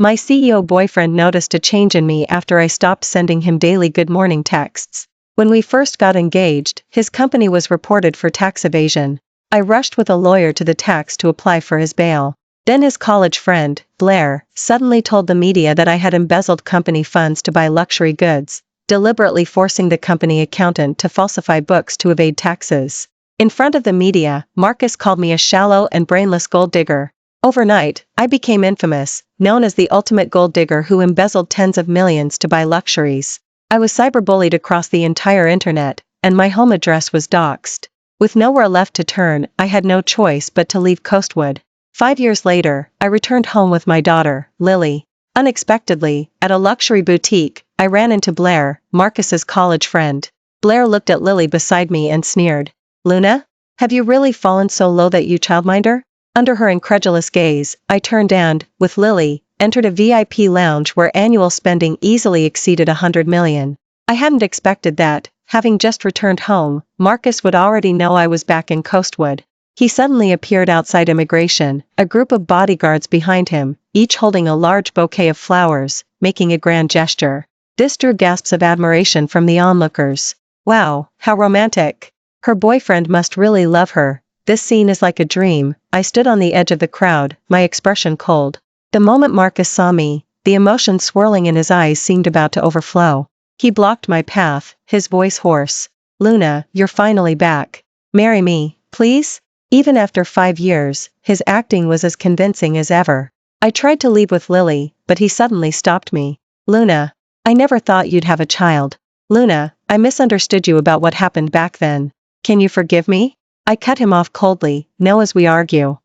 My CEO boyfriend noticed a change in me after I stopped sending him daily good morning texts. When we first got engaged, his company was reported for tax evasion. I rushed with a lawyer to the tax to apply for his bail. Then his college friend, Blair, suddenly told the media that I had embezzled company funds to buy luxury goods, deliberately forcing the company accountant to falsify books to evade taxes. In front of the media, Marcus called me a shallow and brainless gold digger. Overnight, I became infamous, known as the ultimate gold digger who embezzled tens of millions to buy luxuries. I was cyberbullied across the entire internet, and my home address was doxed. With nowhere left to turn, I had no choice but to leave Coastwood. 5 years later, I returned home with my daughter, Lily. Unexpectedly, at a luxury boutique, I ran into Blair, Marcus's college friend. Blair looked at Lily beside me and sneered. "Luna? Have you really fallen so low that you childminder?" Under her incredulous gaze, I turned and, with Lily, entered a VIP lounge where annual spending easily exceeded 100 million. I hadn't expected that, having just returned home, Marcus would already know I was back in Coastwood. He suddenly appeared outside immigration, a group of bodyguards behind him, each holding a large bouquet of flowers, making a grand gesture. This drew gasps of admiration from the onlookers. "Wow, how romantic. Her boyfriend must really love her. This scene is like a dream." I stood on the edge of the crowd, my expression cold. The moment Marcus saw me, the emotion swirling in his eyes seemed about to overflow. He blocked my path, his voice hoarse. "Luna, you're finally back. Marry me, please?" Even after 5 years, his acting was as convincing as ever. I tried to leave with Lily, but he suddenly stopped me. "Luna, I never thought you'd have a child. Luna, I misunderstood you about what happened back then. Can you forgive me?" I cut him off coldly. "No, as we argue."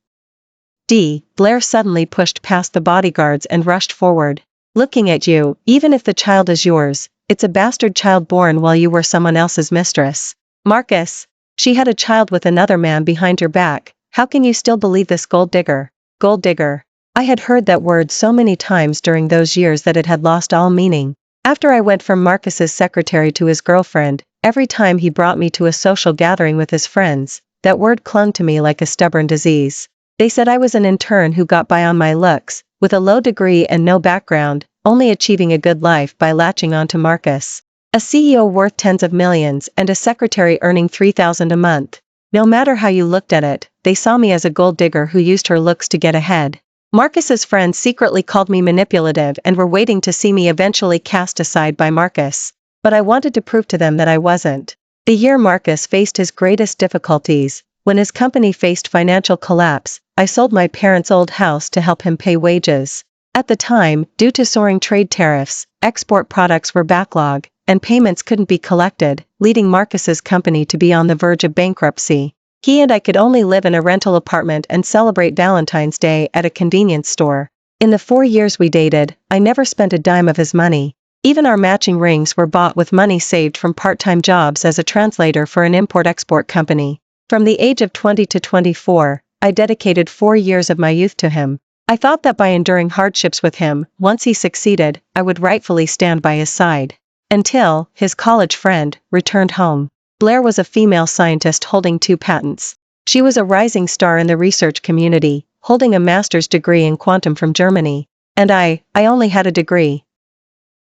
Blair suddenly pushed past the bodyguards and rushed forward. "Looking at you, even if the child is yours, it's a bastard child born while you were someone else's mistress. Marcus, she had a child with another man behind your back. How can you still believe this gold digger?" Gold digger. I had heard that word so many times during those years that it had lost all meaning. After I went from Marcus's secretary to his girlfriend, every time he brought me to a social gathering with his friends, that word clung to me like a stubborn disease. They said I was an intern who got by on my looks, with a low degree and no background, only achieving a good life by latching onto Marcus. A CEO worth tens of millions and a secretary earning $3,000 a month. No matter how you looked at it, they saw me as a gold digger who used her looks to get ahead. Marcus's friends secretly called me manipulative and were waiting to see me eventually cast aside by Marcus. But I wanted to prove to them that I wasn't. The year Marcus faced his greatest difficulties, when his company faced financial collapse, I sold my parents' old house to help him pay wages. At the time, due to soaring trade tariffs, export products were backlog, and payments couldn't be collected, leading Marcus's company to be on the verge of bankruptcy. He and I could only live in a rental apartment and celebrate Valentine's Day at a convenience store. In the 4 years we dated, I never spent a dime of his money. Even our matching rings were bought with money saved from part-time jobs as a translator for an import-export company. From the age of 20 to 24, I dedicated 4 years of my youth to him. I thought that by enduring hardships with him, once he succeeded, I would rightfully stand by his side. Until, his college friend, returned home. Blair was a female scientist holding 2 patents. She was a rising star in the research community, holding a master's degree in quantum from Germany. And I only had a degree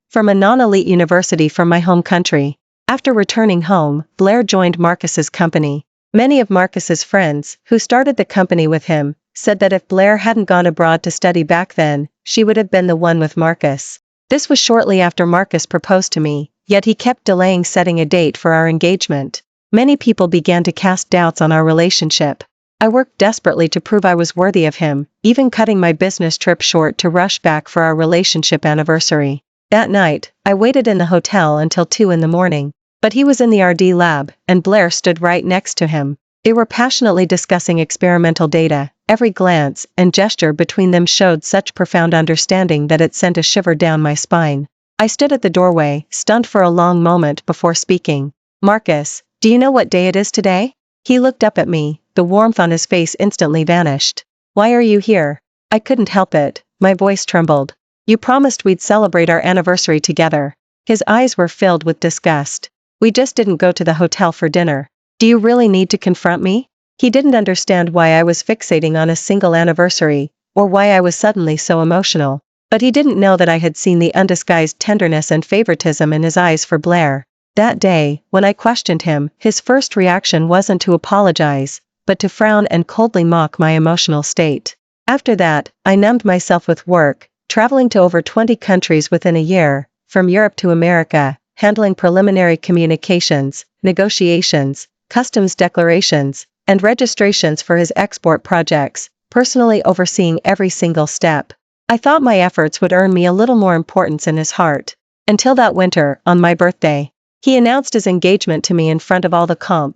from a non-elite university from my home country. After returning home, Blair joined Marcus's company. Many of Marcus's friends, who started the company with him, said that if Blair hadn't gone abroad to study back then, she would have been the one with Marcus. This was shortly after Marcus proposed to me, yet he kept delaying setting a date for our engagement. Many people began to cast doubts on our relationship. I worked desperately to prove I was worthy of him, even cutting my business trip short to rush back for our relationship anniversary. That night, I waited in the hotel until 2 in the morning. But he was in the RD lab, and Blair stood right next to him. They were passionately discussing experimental data. Every glance and gesture between them showed such profound understanding that it sent a shiver down my spine. I stood at the doorway, stunned for a long moment before speaking. "Marcus, do you know what day it is today?" He looked up at me, the warmth on his face instantly vanished. "Why are you here?" I couldn't help it, my voice trembled. "You promised we'd celebrate our anniversary together." His eyes were filled with disgust. "We just didn't go to the hotel for dinner. Do you really need to confront me?" He didn't understand why I was fixating on a single anniversary, or why I was suddenly so emotional. But he didn't know that I had seen the undisguised tenderness and favoritism in his eyes for Blair. That day, when I questioned him, his first reaction wasn't to apologize, but to frown and coldly mock my emotional state. After that, I numbed myself with work, traveling to over 20 countries within a year, from Europe to America, handling preliminary communications, negotiations, customs declarations, and registrations for his export projects, personally overseeing every single step. I thought my efforts would earn me a little more importance in his heart. Until that winter, on my birthday, he announced his engagement to me in front of all the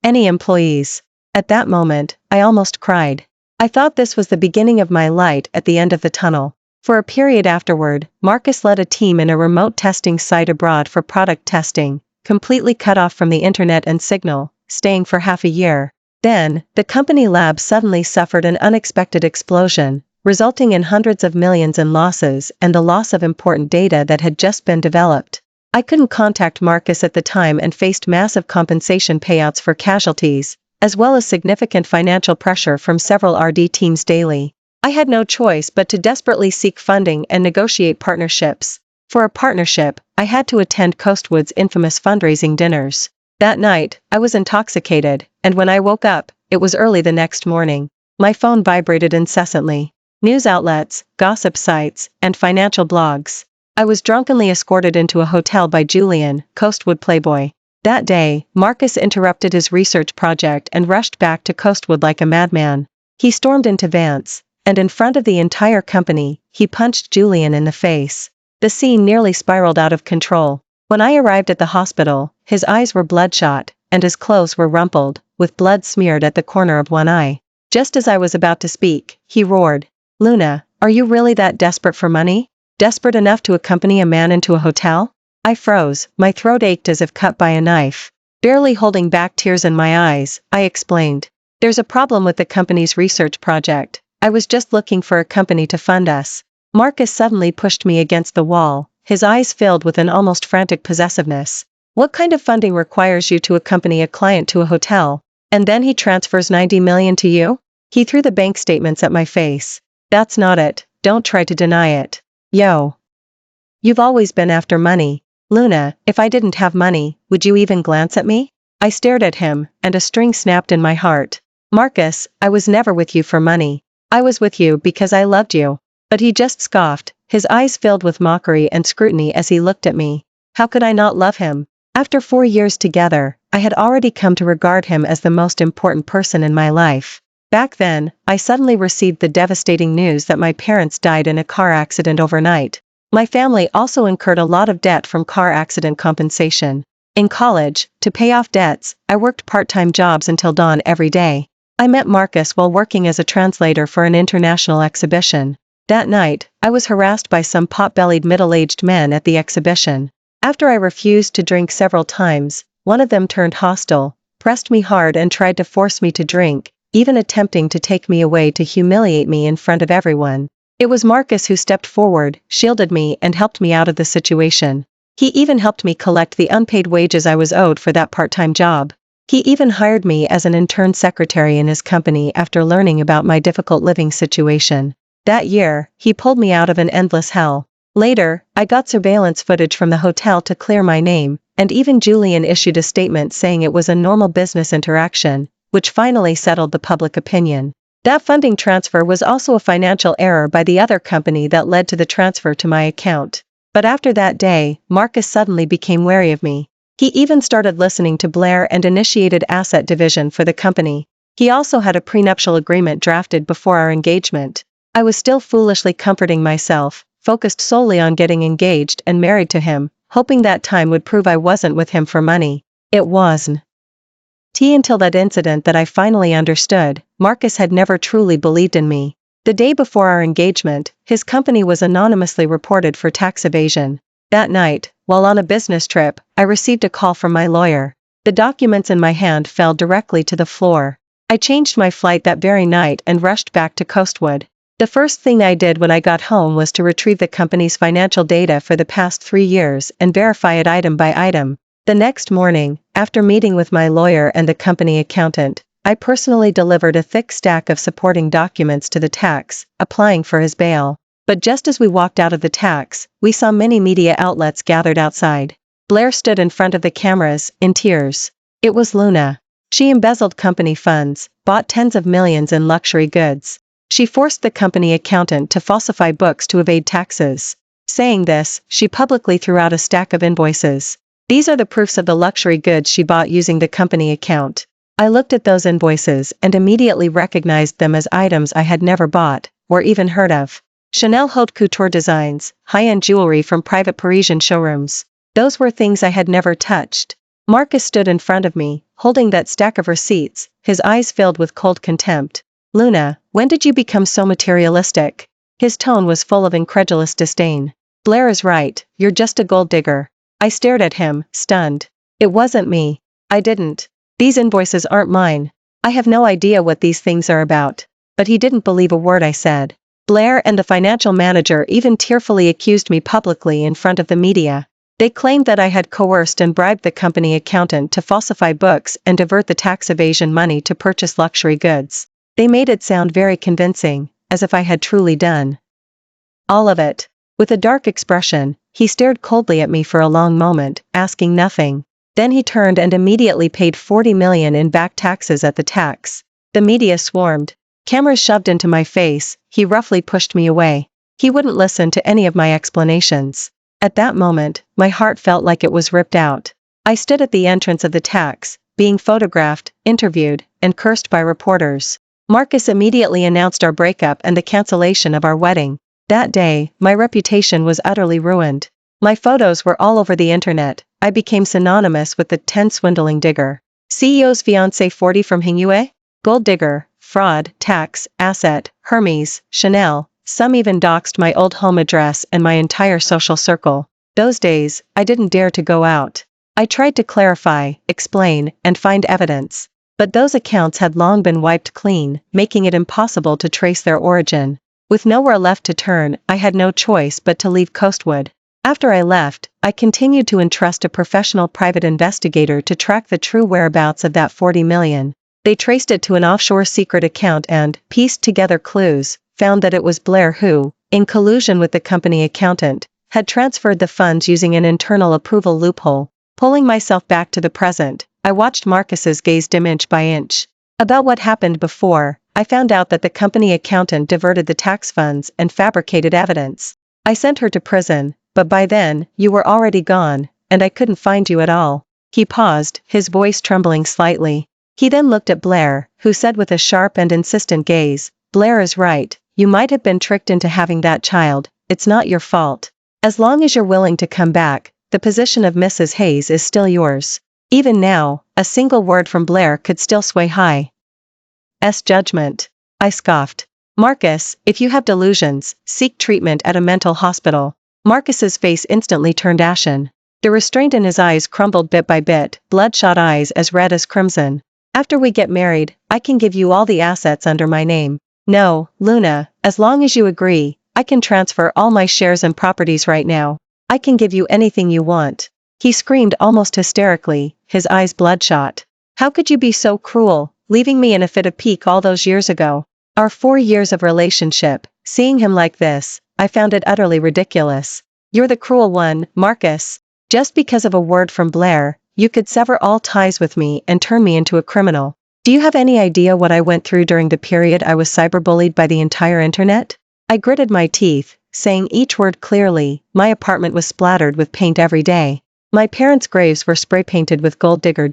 any employees. At that moment, I almost cried. I thought this was the beginning of my light at the end of the tunnel. For a period afterward, Marcus led a team in a remote testing site abroad for product testing, completely cut off from the internet and signal, staying for half a year. Then, the company lab suddenly suffered an unexpected explosion, resulting in hundreds of millions in losses and the loss of important data that had just been developed. I couldn't contact Marcus at the time and faced massive compensation payouts for casualties, as well as significant financial pressure from several RD teams daily. I had no choice but to desperately seek funding and negotiate partnerships. For a partnership, I had to attend Coastwood's infamous fundraising dinners. That night, I was intoxicated, and when I woke up, it was early the next morning. My phone vibrated incessantly. News outlets, gossip sites, and financial blogs. I was drunkenly escorted into a hotel by Julian, Coastwood playboy. That day, Marcus interrupted his research project and rushed back to Coastwood like a madman. He stormed into Vance, and in front of the entire company, he punched Julian in the face. The scene nearly spiraled out of control. When I arrived at the hospital, his eyes were bloodshot, and his clothes were rumpled, with blood smeared at the corner of one eye. Just as I was about to speak, he roared, "Luna, are you really that desperate for money? Desperate enough to accompany a man into a hotel?" I froze, my throat ached as if cut by a knife. Barely holding back tears in my eyes, I explained. "There's a problem with the company's research project. I was just looking for a company to fund us." Marcus suddenly pushed me against the wall, his eyes filled with an almost frantic possessiveness. "What kind of funding requires you to accompany a client to a hotel, and then he transfers 90 million to you?" He threw the bank statements at my face. "That's not it, don't try to deny it. Yo. You've always been after money. Luna, if I didn't have money, would you even glance at me?" I stared at him, and a string snapped in my heart. "Marcus, I was never with you for money. I was with you because I loved you." But he just scoffed, his eyes filled with mockery and scrutiny as he looked at me. How could I not love him? After 4 years together, I had already come to regard him as the most important person in my life. Back then, I suddenly received the devastating news that my parents died in a car accident overnight. My family also incurred a lot of debt from car accident compensation. In college, to pay off debts, I worked part-time jobs until dawn every day. I met Marcus while working as a translator for an international exhibition. That night, I was harassed by some pot-bellied middle-aged men at the exhibition. After I refused to drink several times, one of them turned hostile, pressed me hard and tried to force me to drink, even attempting to take me away to humiliate me in front of everyone. It was Marcus who stepped forward, shielded me and helped me out of the situation. He even helped me collect the unpaid wages I was owed for that part-time job. He even hired me as an intern secretary in his company after learning about my difficult living situation. That year, he pulled me out of an endless hell. Later, I got surveillance footage from the hotel to clear my name, and even Julian issued a statement saying it was a normal business interaction, which finally settled the public opinion. That funding transfer was also a financial error by the other company that led to the transfer to my account. But after that day, Marcus suddenly became wary of me. He even started listening to Blair and initiated asset division for the company. He also had a prenuptial agreement drafted before our engagement. I was still foolishly comforting myself, focused solely on getting engaged and married to him, hoping that time would prove I wasn't with him for money. It wasn't. Until that incident that I finally understood, Marcus had never truly believed in me. The day before our engagement, his company was anonymously reported for tax evasion. That night, while on a business trip, I received a call from my lawyer. The documents in my hand fell directly to the floor. I changed my flight that very night and rushed back to Coastwood. The first thing I did when I got home was to retrieve the company's financial data for the past 3 years and verify it item by item. The next morning, after meeting with my lawyer and the company accountant, I personally delivered a thick stack of supporting documents to the tax, applying for his bail. But just as we walked out of the tax, we saw many media outlets gathered outside. Blair stood in front of the cameras, in tears. It was Luna. She embezzled company funds, bought tens of millions in luxury goods. She forced the company accountant to falsify books to evade taxes. Saying this, she publicly threw out a stack of invoices. These are the proofs of the luxury goods she bought using the company account. I looked at those invoices and immediately recognized them as items I had never bought, or even heard of. Chanel haute couture designs, high-end jewelry from private Parisian showrooms. Those were things I had never touched. Marcus stood in front of me, holding that stack of receipts, his eyes filled with cold contempt. Luna, when did you become so materialistic? His tone was full of incredulous disdain. Blair is right, you're just a gold digger. I stared at him, stunned. It wasn't me. I didn't. These invoices aren't mine. I have no idea what these things are about. But he didn't believe a word I said. Blair and the financial manager even tearfully accused me publicly in front of the media. They claimed that I had coerced and bribed the company accountant to falsify books and divert the tax evasion money to purchase luxury goods. They made it sound very convincing, as if I had truly done all of it. With a dark expression, he stared coldly at me for a long moment, asking nothing. Then he turned and immediately paid $40 million in back taxes at the tax. The media swarmed. Cameras shoved into my face, he roughly pushed me away. He wouldn't listen to any of my explanations. At that moment, my heart felt like it was ripped out. I stood at the entrance of the tax, being photographed, interviewed, and cursed by reporters. Marcus immediately announced our breakup and the cancellation of our wedding. That day, my reputation was utterly ruined. My photos were all over the internet. I became synonymous with the 10 swindling digger. CEO's fiancé 40 from Hingüe? Gold digger, fraud, tax, asset, Hermes, Chanel. Some even doxed my old home address and my entire social circle. Those days, I didn't dare to go out. I tried to clarify, explain, and find evidence. But those accounts had long been wiped clean, making it impossible to trace their origin. With nowhere left to turn, I had no choice but to leave Coastwood. After I left, I continued to entrust a professional private investigator to track the true whereabouts of that $40 million. They traced it to an offshore secret account and, pieced together clues, found that it was Blair who, in collusion with the company accountant, had transferred the funds using an internal approval loophole. Pulling myself back to the present, I watched Marcus's gaze dim inch by inch. About what happened before, I found out that the company accountant diverted the tax funds and fabricated evidence. I sent her to prison, but by then, you were already gone, and I couldn't find you at all. He paused, his voice trembling slightly. He then looked at Blair, who said with a sharp and insistent gaze, Blair is right, you might have been tricked into having that child, it's not your fault. As long as you're willing to come back, the position of Mrs. Hayes is still yours. Even now, a single word from Blair could still sway High's judgment. I scoffed. Marcus, if you have delusions, seek treatment at a mental hospital. Marcus's face instantly turned ashen. The restraint in his eyes crumbled bit by bit, bloodshot eyes as red as crimson. After we get married, I can give you all the assets under my name. No, Luna, as long as you agree, I can transfer all my shares and properties right now. I can give you anything you want. He screamed almost hysterically, his eyes bloodshot. How could you be so cruel, leaving me in a fit of pique all those years ago? Our 4 years of relationship, seeing him like this, I found it utterly ridiculous. You're the cruel one, Marcus. Just because of a word from Blair, you could sever all ties with me and turn me into a criminal. Do you have any idea what I went through during the period I was cyberbullied by the entire internet? I gritted my teeth, saying each word clearly. My apartment was splattered with paint every day. My parents' graves were spray painted with gold digger.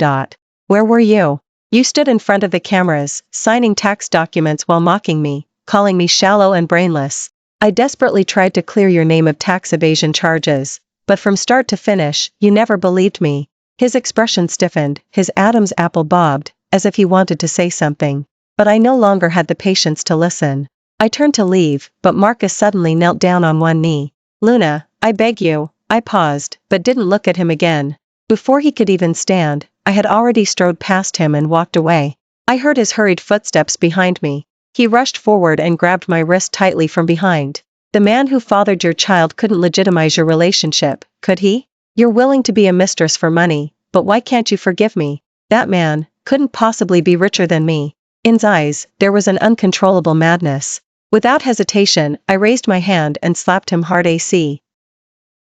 Where were you? You stood in front of the cameras, signing tax documents while mocking me, calling me shallow and brainless. I desperately tried to clear your name of tax evasion charges, but from start to finish, you never believed me. His expression stiffened, his Adam's apple bobbed, as if he wanted to say something. But I no longer had the patience to listen. I turned to leave, but Marcus suddenly knelt down on one knee. Luna, I beg you. I paused, but didn't look at him again. Before he could even stand, I had already strode past him and walked away. I heard his hurried footsteps behind me. He rushed forward and grabbed my wrist tightly from behind. The man who fathered your child couldn't legitimize your relationship, could he? You're willing to be a mistress for money, but why can't you forgive me? That man couldn't possibly be richer than me. In his eyes, there was an uncontrollable madness. Without hesitation, I raised my hand and slapped him hard AC.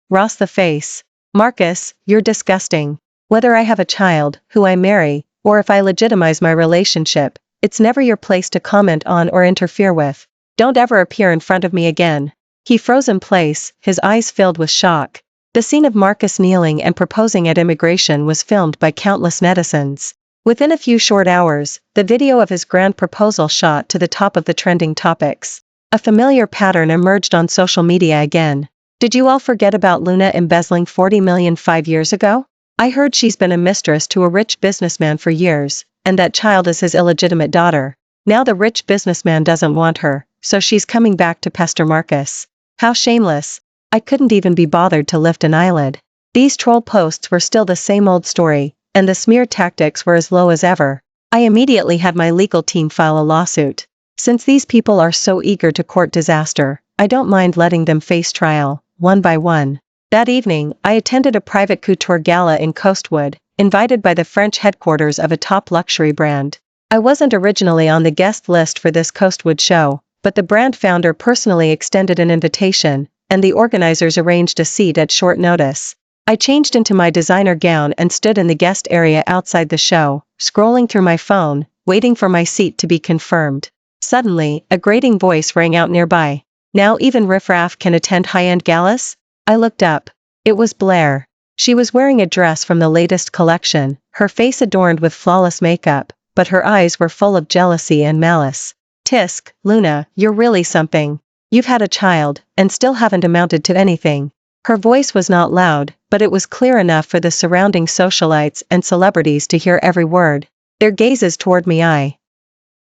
Ross the face. Marcus, you're disgusting. Whether I have a child, who I marry, or if I legitimize my relationship, it's never your place to comment on or interfere with. Don't ever appear in front of me again. He froze in place, his eyes filled with shock. The scene of Marcus kneeling and proposing at immigration was filmed by countless netizens. Within a few short hours, the video of his grand proposal shot to the top of the trending topics. A familiar pattern emerged on social media again. Did you all forget about Luna embezzling $40 million 5 years ago? I heard she's been a mistress to a rich businessman for years, and that child is his illegitimate daughter. Now the rich businessman doesn't want her, so she's coming back to pester Marcus. How shameless. I couldn't even be bothered to lift an eyelid. These troll posts were still the same old story, and the smear tactics were as low as ever. I immediately had my legal team file a lawsuit. Since these people are so eager to court disaster, I don't mind letting them face trial, one by one. That evening, I attended a private couture gala in Coastwood, invited by the French headquarters of a top luxury brand. I wasn't originally on the guest list for this Coastwood show, but the brand founder personally extended an invitation, and the organizers arranged a seat at short notice. I changed into my designer gown and stood in the guest area outside the show, scrolling through my phone, waiting for my seat to be confirmed. Suddenly, a grating voice rang out nearby. Now even riffraff can attend high-end galas? I looked up. It was Blair. She was wearing a dress from the latest collection, her face adorned with flawless makeup, but her eyes were full of jealousy and malice. Tisk, Luna, you're really something. You've had a child, and still haven't amounted to anything. Her voice was not loud, but it was clear enough for the surrounding socialites and celebrities to hear every word. Their gazes toward me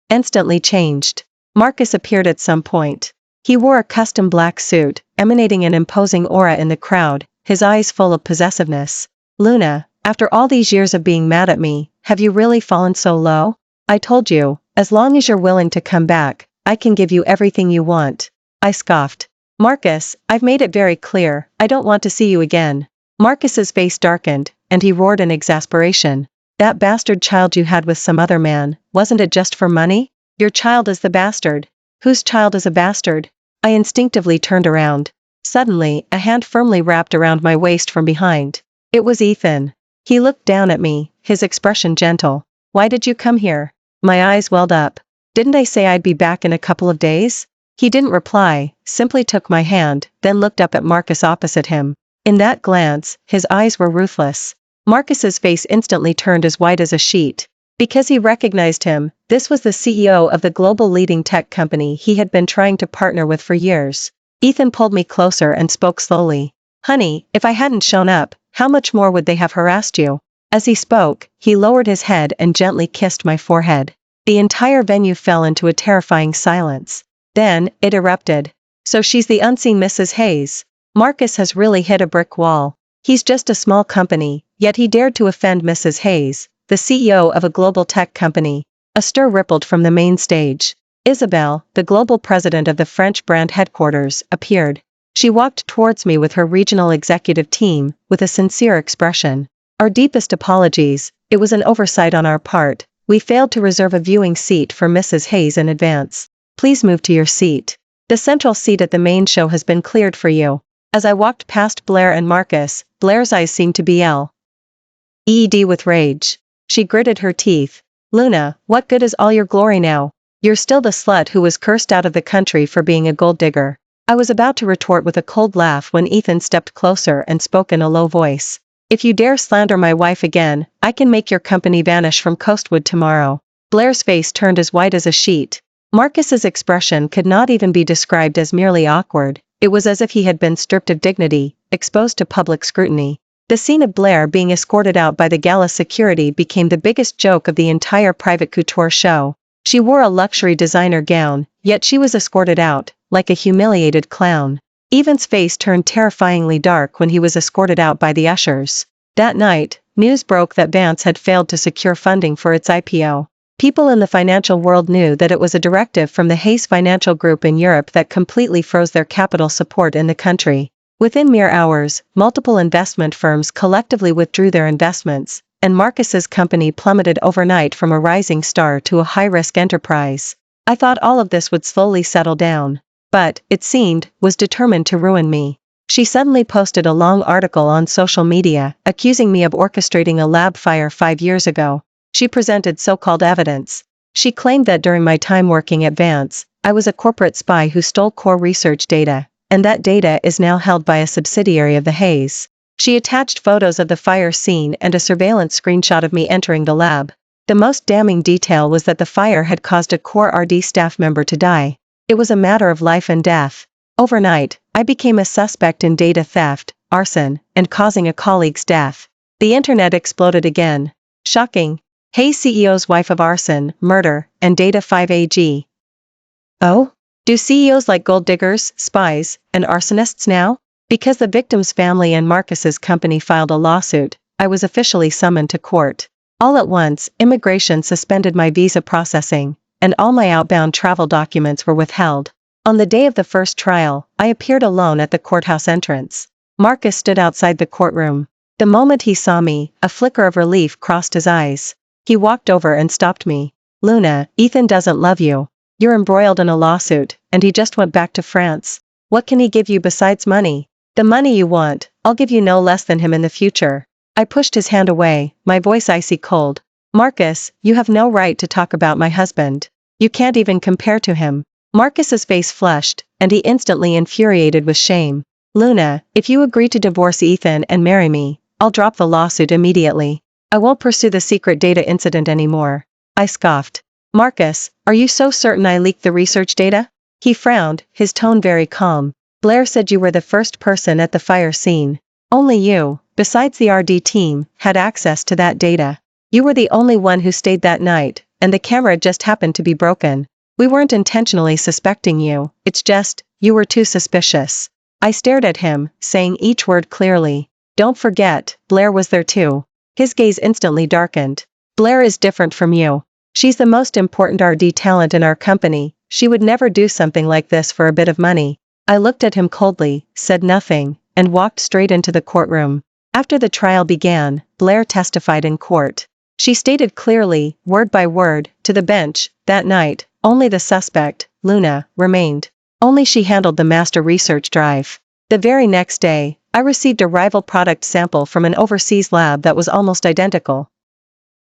instantly changed. Marcus appeared at some point. He wore a custom black suit, emanating an imposing aura in the crowd, his eyes full of possessiveness. Luna, after all these years of being mad at me, have you really fallen so low? I told you, as long as you're willing to come back, I can give you everything you want. I scoffed. Marcus, I've made it very clear, I don't want to see you again. Marcus's face darkened, and he roared in exasperation. That bastard child you had with some other man, wasn't it just for money? Your child is the bastard. Whose child is a bastard? I instinctively turned around. Suddenly, a hand firmly wrapped around my waist from behind. It was Ethan. He looked down at me, his expression gentle. Why did you come here? My eyes welled up. Didn't I say I'd be back in a couple of days? He didn't reply, simply took my hand, then looked up at Marcus opposite him. In that glance, his eyes were ruthless. Marcus's face instantly turned as white as a sheet. Because he recognized him, this was the CEO of the global leading tech company he had been trying to partner with for years. Ethan pulled me closer and spoke slowly. Honey, if I hadn't shown up, how much more would they have harassed you? As he spoke, he lowered his head and gently kissed my forehead. The entire venue fell into a terrifying silence. Then, it erupted. So she's the unseen Mrs. Hayes. Marcus has really hit a brick wall. He's just a small company, yet he dared to offend Mrs. Hayes, the CEO of a global tech company. A stir rippled from the main stage. Isabel, the global president of the French brand headquarters, appeared. She walked towards me with her regional executive team, with a sincere expression. Our deepest apologies, it was an oversight on our part. We failed to reserve a viewing seat for Mrs. Hayes in advance. Please move to your seat. The central seat at the main show has been cleared for you. As I walked past Blair and Marcus, Blair's eyes seemed to be LED with rage. She gritted her teeth. Luna, what good is all your glory now? You're still the slut who was cursed out of the country for being a gold digger. I was about to retort with a cold laugh when Ethan stepped closer and spoke in a low voice. If you dare slander my wife again, I can make your company vanish from Coastwood tomorrow. Blair's face turned as white as a sheet. Marcus's expression could not even be described as merely awkward. It was as if he had been stripped of dignity, exposed to public scrutiny. The scene of Blair being escorted out by the gala security became the biggest joke of the entire private couture show. She wore a luxury designer gown, yet she was escorted out, like a humiliated clown. Ethan's face turned terrifyingly dark when he was escorted out by the ushers. That night, news broke that Vance had failed to secure funding for its IPO. People in the financial world knew that it was a directive from the Hayes Financial Group in Europe that completely froze their capital support in the country. Within mere hours, multiple investment firms collectively withdrew their investments, and Marcus's company plummeted overnight from a rising star to a high-risk enterprise. I thought all of this would slowly settle down. But, it seemed, was determined to ruin me. She suddenly posted a long article on social media, accusing me of orchestrating a lab fire 5 years ago. She presented so-called evidence. She claimed that during my time working at Vance, I was a corporate spy who stole core research data, and that data is now held by a subsidiary of the Hays. She attached photos of the fire scene and a surveillance screenshot of me entering the lab. The most damning detail was that the fire had caused a core RD staff member to die. It was a matter of life and death. Overnight, I became a suspect in data theft, arson, and causing a colleague's death. The internet exploded again. Shocking. Hey, CEO's wife of arson, murder, and data 5AG. Oh? Do CEOs like gold diggers, spies, and arsonists now? Because the victim's family and Marcus's company filed a lawsuit, I was officially summoned to court. All at once, immigration suspended my visa processing, and all my outbound travel documents were withheld. On the day of the first trial, I appeared alone at the courthouse entrance. Marcus stood outside the courtroom. The moment he saw me, a flicker of relief crossed his eyes. He walked over and stopped me. Luna, Ethan doesn't love you. You're embroiled in a lawsuit, and he just went back to France. What can he give you besides money? The money you want, I'll give you no less than him in the future. I pushed his hand away, my voice icy cold. Marcus, you have no right to talk about my husband. You can't even compare to him. Marcus's face flushed, and he instantly infuriated with shame. Luna, if you agree to divorce Ethan and marry me, I'll drop the lawsuit immediately. I won't pursue the secret data incident anymore. I scoffed. Marcus, are you so certain I leaked the research data? He frowned, his tone very calm. Blair said you were the first person at the fire scene. Only you, besides the RD team, had access to that data. You were the only one who stayed that night, and the camera just happened to be broken. We weren't intentionally suspecting you, it's just, you were too suspicious. I stared at him, saying each word clearly. Don't forget, Blair was there too. His gaze instantly darkened. Blair is different from you. She's the most important RD talent in our company. She would never do something like this for a bit of money. I looked at him coldly, said nothing, and walked straight into the courtroom. After the trial began, Blair testified in court. She stated clearly, word by word, to the bench, that night, only the suspect, Luna, remained. Only she handled the master research drive. The very next day, I received a rival product sample from an overseas lab that was almost identical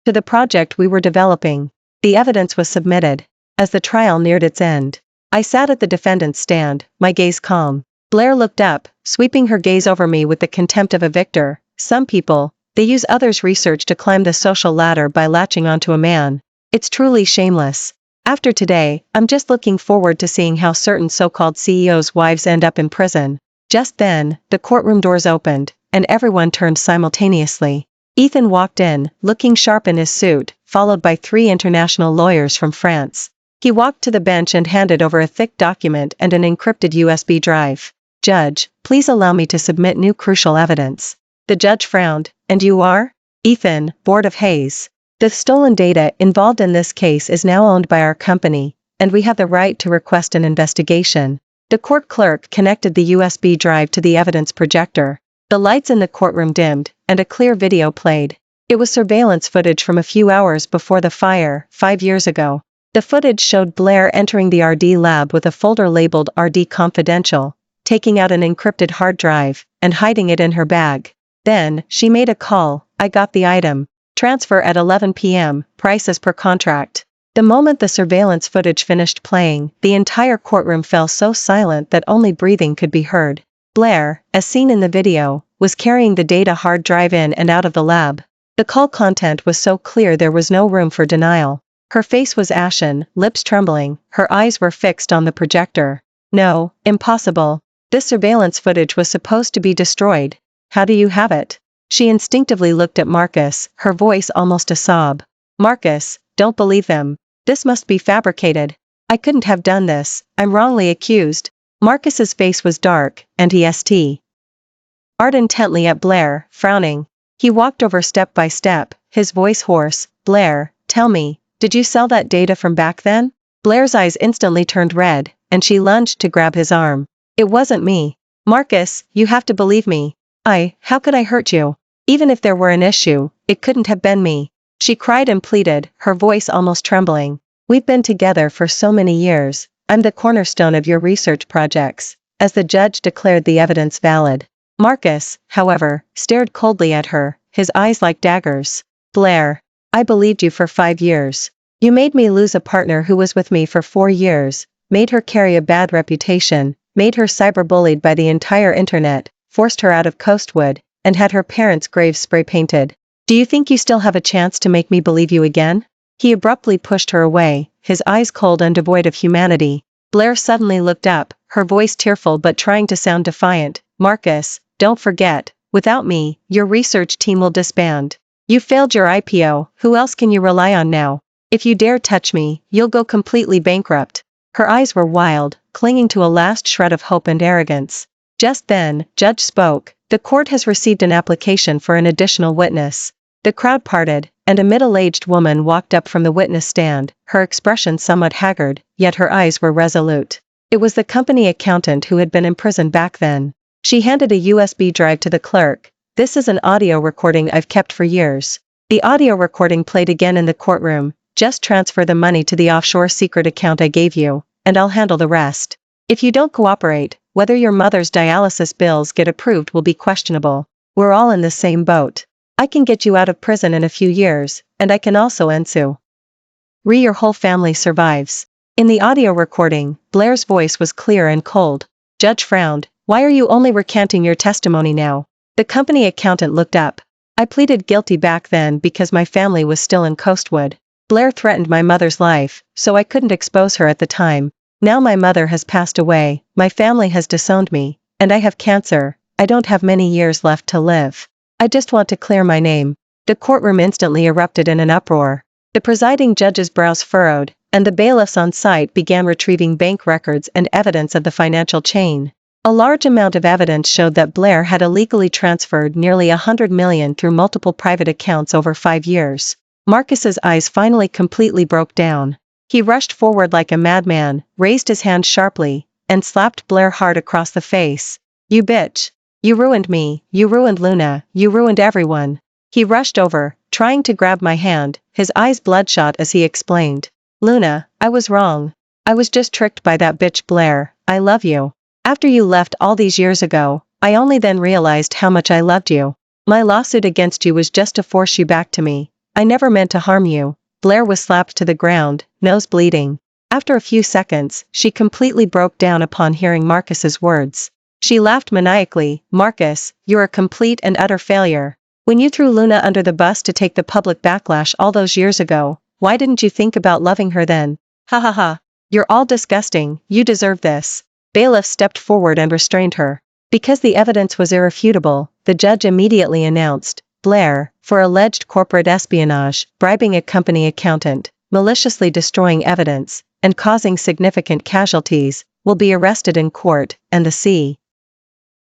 to the project we were developing. The evidence was submitted. As the trial neared its end, I sat at the defendant's stand, my gaze calm. Blair looked up, sweeping her gaze over me with the contempt of a victor. Some people, they use others' research to climb the social ladder by latching onto a man. It's truly shameless. After today, I'm just looking forward to seeing how certain so-called CEOs' wives end up in prison. Just then, the courtroom doors opened, and everyone turned simultaneously. Ethan walked in, looking sharp in his suit, followed by 3 international lawyers from France. He walked to the bench and handed over a thick document and an encrypted USB drive. Judge, please allow me to submit new crucial evidence. The judge frowned. And you are? Ethan, Board of Hays. The stolen data involved in this case is now owned by our company, and we have the right to request an investigation. The court clerk connected the USB drive to the evidence projector. The lights in the courtroom dimmed, and a clear video played. It was surveillance footage from a few hours before the fire, 5 years ago. The footage showed Blair entering the RD lab with a folder labeled RD Confidential, taking out an encrypted hard drive, and hiding it in her bag. Then, she made a call. I got the item. Transfer at 11 p.m., price as per contract. The moment the surveillance footage finished playing, the entire courtroom fell so silent that only breathing could be heard. Blair, as seen in the video, was carrying the data hard drive in and out of the lab. The call content was so clear there was no room for denial. Her face was ashen, lips trembling, her eyes were fixed on the projector. No, impossible. This surveillance footage was supposed to be destroyed. How do you have it? She instinctively looked at Marcus, her voice almost a sob. Marcus, don't believe them. This must be fabricated. I couldn't have done this, I'm wrongly accused. Marcus's face was dark, and he stared intently at Blair, frowning. He walked over step by step, his voice hoarse. Blair, tell me, did you sell that data from back then? Blair's eyes instantly turned red, and she lunged to grab his arm. It wasn't me. Marcus, you have to believe me. How could I hurt you? Even if there were an issue, it couldn't have been me. She cried and pleaded, her voice almost trembling. We've been together for so many years. I'm the cornerstone of your research projects. As the judge declared the evidence valid. Marcus, however, stared coldly at her, his eyes like daggers. Blair, I believed you for 5 years. You made me lose a partner who was with me for 4 years, made her carry a bad reputation, made her cyberbullied by the entire internet, forced her out of Coastwood, and had her parents' graves spray painted. Do you think you still have a chance to make me believe you again? He abruptly pushed her away, his eyes cold and devoid of humanity. Blair suddenly looked up, her voice tearful but trying to sound defiant. Marcus, don't forget, without me, your research team will disband. You failed your IPO, who else can you rely on now? If you dare touch me, you'll go completely bankrupt. Her eyes were wild, clinging to a last shred of hope and arrogance. Just then, Judge spoke. The court has received an application for an additional witness. The crowd parted, and a middle-aged woman walked up from the witness stand, her expression somewhat haggard, yet her eyes were resolute. It was the company accountant who had been imprisoned back then. She handed a USB drive to the clerk. This is an audio recording I've kept for years. The audio recording played again in the courtroom. Just transfer the money to the offshore secret account I gave you, and I'll handle the rest. If you don't cooperate, whether your mother's dialysis bills get approved will be questionable. We're all in the same boat. I can get you out of prison in a few years, and I can also ensue. Your whole family survives. In the audio recording, Blair's voice was clear and cold. Judge frowned. Why are you only recanting your testimony now? The company accountant looked up. I pleaded guilty back then because my family was still in Coastwood. Blair threatened my mother's life, so I couldn't expose her at the time. Now my mother has passed away, my family has disowned me, and I have cancer. I don't have many years left to live. I just want to clear my name. The courtroom instantly erupted in an uproar. The presiding judge's brows furrowed, and the bailiffs on site began retrieving bank records and evidence of the financial chain. A large amount of evidence showed that Blair had illegally transferred nearly $100 million through multiple private accounts over 5 years. Marcus's eyes finally completely broke down. He rushed forward like a madman, raised his hand sharply, and slapped Blair hard across the face. You bitch. You ruined me, you ruined Luna, you ruined everyone. He rushed over, trying to grab my hand, his eyes bloodshot as he explained. Luna, I was wrong. I was just tricked by that bitch Blair. I love you. After you left all these years ago, I only then realized how much I loved you. My lawsuit against you was just to force you back to me. I never meant to harm you. Blair was slapped to the ground, nose bleeding. After a few seconds, she completely broke down upon hearing Marcus's words. She laughed maniacally. Marcus, you're a complete and utter failure. When you threw Luna under the bus to take the public backlash all those years ago, why didn't you think about loving her then? Ha ha ha. You're all disgusting, you deserve this. Bailiff stepped forward and restrained her. Because the evidence was irrefutable, the judge immediately announced, Blair, for alleged corporate espionage, bribing a company accountant, maliciously destroying evidence, and causing significant casualties, will be arrested in court, and the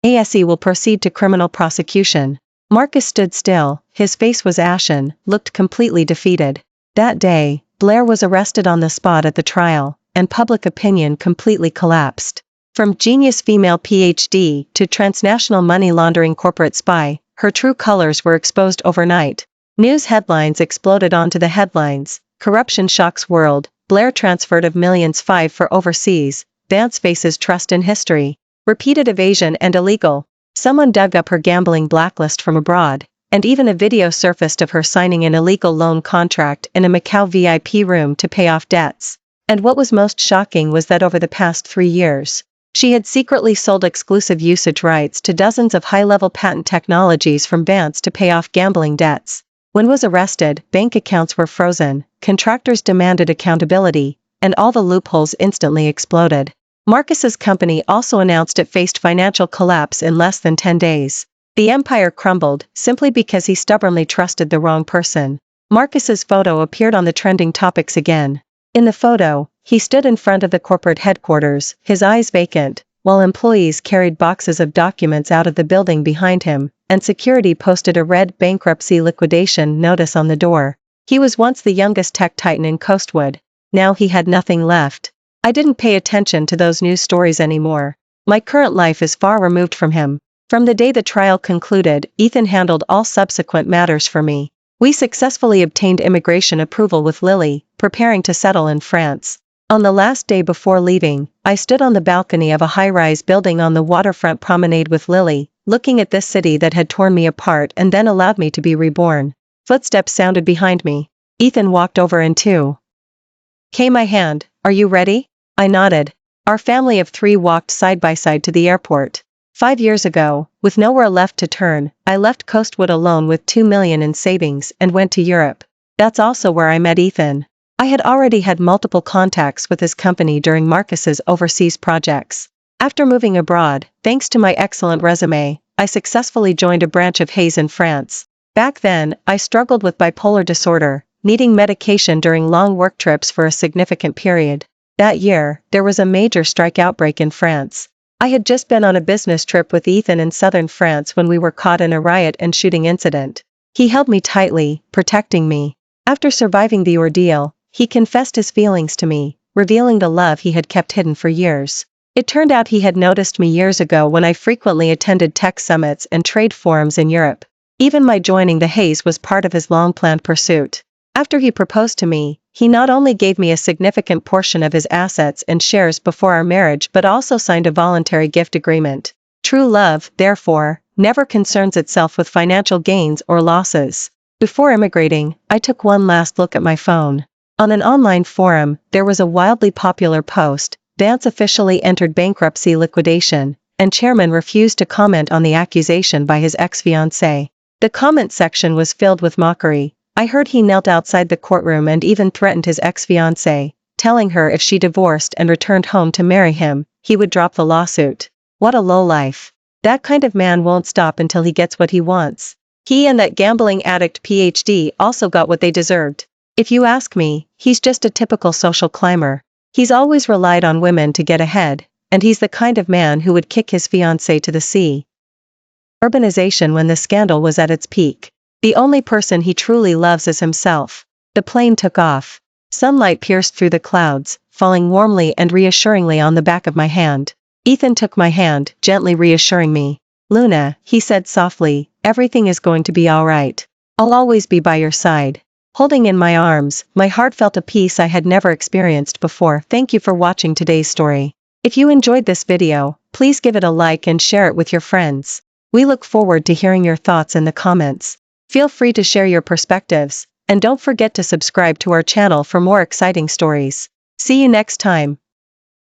CASE will proceed to criminal prosecution. Marcus stood still, his face was ashen, looked completely defeated. That day, Blair was arrested on the spot at the trial, and public opinion completely collapsed. From genius female PhD to transnational money laundering corporate spy, her true colors were exposed overnight. News headlines exploded onto the headlines. Corruption shocks world. Blair transferred of millions 5 for overseas. Vance faces trust in history. Repeated evasion and illegal. Someone dug up her gambling blacklist from abroad, and even a video surfaced of her signing an illegal loan contract in a Macau VIP room to pay off debts. And what was most shocking was that over the past 3 years, she had secretly sold exclusive usage rights to dozens of high-level patent technologies from Vance to pay off gambling debts. When was arrested, bank accounts were frozen, contractors demanded accountability, and all the loopholes instantly exploded. Marcus's company also announced it faced financial collapse in less than 10 days. The empire crumbled, simply because he stubbornly trusted the wrong person. Marcus's photo appeared on the trending topics again. In the photo, he stood in front of the corporate headquarters, his eyes vacant, while employees carried boxes of documents out of the building behind him, and security posted a red bankruptcy liquidation notice on the door. He was once the youngest tech titan in Coastwood. Now he had nothing left. I didn't pay attention to those news stories anymore. My current life is far removed from him. From the day the trial concluded, Ethan handled all subsequent matters for me. We successfully obtained immigration approval with Lily, preparing to settle in France. On the last day before leaving, I stood on the balcony of a high-rise building on the waterfront promenade with Lily, looking at this city that had torn me apart and then allowed me to be reborn. Footsteps sounded behind me. Ethan walked over and took my hand. "Are you ready?" I nodded. Our family of 3 walked side by side to the airport. 5 years ago, with nowhere left to turn, I left Coastwood alone with 2 million in savings and went to Europe. That's also where I met Ethan. I had already had multiple contacts with his company during Marcus's overseas projects. After moving abroad, thanks to my excellent resume, I successfully joined a branch of Hayes in France. Back then, I struggled with bipolar disorder, needing medication during long work trips for a significant period. That year, there was a major strike outbreak in France. I had just been on a business trip with Ethan in southern France when we were caught in a riot and shooting incident. He held me tightly, protecting me. After surviving the ordeal, he confessed his feelings to me, revealing the love he had kept hidden for years. It turned out he had noticed me years ago when I frequently attended tech summits and trade forums in Europe. Even my joining the Hayes was part of his long-planned pursuit. After he proposed to me, he not only gave me a significant portion of his assets and shares before our marriage but also signed a voluntary gift agreement. True love, therefore, never concerns itself with financial gains or losses. Before immigrating, I took one last look at my phone. On an online forum, there was a wildly popular post: Vance officially entered bankruptcy liquidation, and chairman refused to comment on the accusation by his ex-fiancée. The comment section was filled with mockery. I heard he knelt outside the courtroom and even threatened his ex-fiancée, telling her if she divorced and returned home to marry him, he would drop the lawsuit. What a lowlife. That kind of man won't stop until he gets what he wants. He and that gambling addict PhD also got what they deserved. If you ask me, he's just a typical social climber. He's always relied on women to get ahead, and he's the kind of man who would kick his fiancée to the sea. Urbanization when the scandal was at its peak. The only person he truly loves is himself. The plane took off. Sunlight pierced through the clouds, falling warmly and reassuringly on the back of my hand. Ethan took my hand, gently reassuring me. "Luna," he said softly, "everything is going to be all right. I'll always be by your side." Holding in my arms, my heart felt a peace I had never experienced before. Thank you for watching today's story. If you enjoyed this video, please give it a like and share it with your friends. We look forward to hearing your thoughts in the comments. Feel free to share your perspectives, and don't forget to subscribe to our channel for more exciting stories. See you next time.